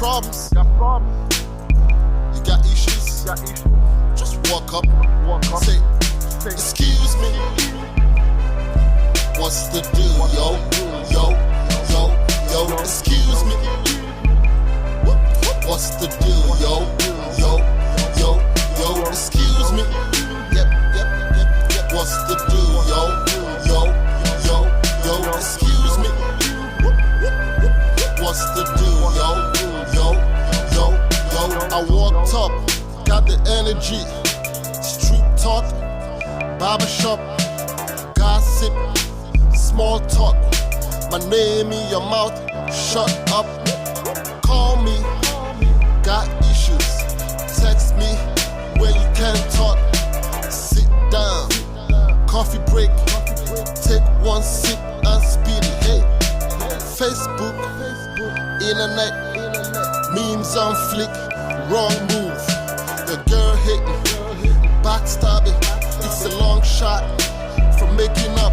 problems, you got issues, just walk up, say, excuse me, what's the deal, yo, excuse me, what's the deal, yo, excuse me, yep, what's the deal, yo, excuse me, what's the deal, yo, I walked up, got the energy, street talk, barbershop, gossip, small talk, my name in your mouth, shut up, call me, got issues, text me when you can't talk, sit down, coffee break, take one sip and speed it, hey, Facebook, internet, memes on flick, wrong move, your girl hating, backstabbing, it's a long shot from making up,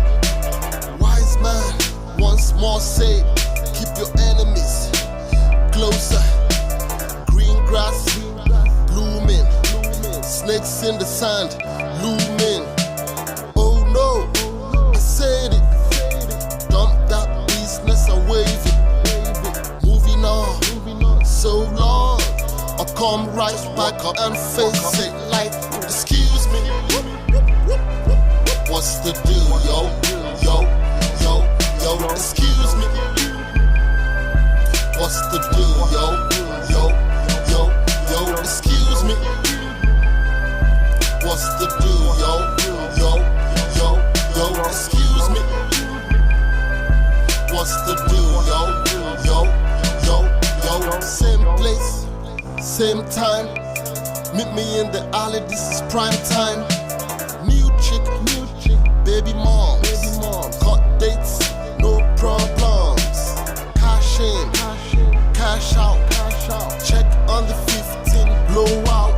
wise man, once more say, keep your enemies closer, green grass, blooming, snakes in the sand, looming, oh no, I said it, dump that business and wave it, moving on, so long, I'll come right back up and face it like, excuse me, what's the deal, yo, excuse me, what's the deal, yo, excuse me, what's the deal, yo, excuse me, what's the deal, yo, same place, same time, meet me in the alley, this is prime time, new chick, baby mom, cut dates, no problems, cash in, cash out, check on the 15, blow out,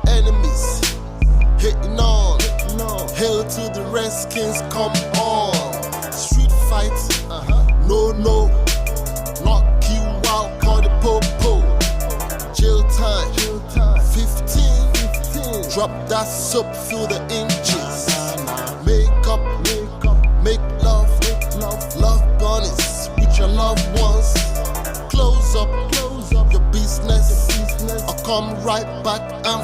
enemies, hitting on, hail to the Redskins, come on, street fights, no, knock you out, call the popo, jail time, 15, drop that soap, feel the inches, make up, make love bunnies with your loved ones, close up your business, I'll come right back and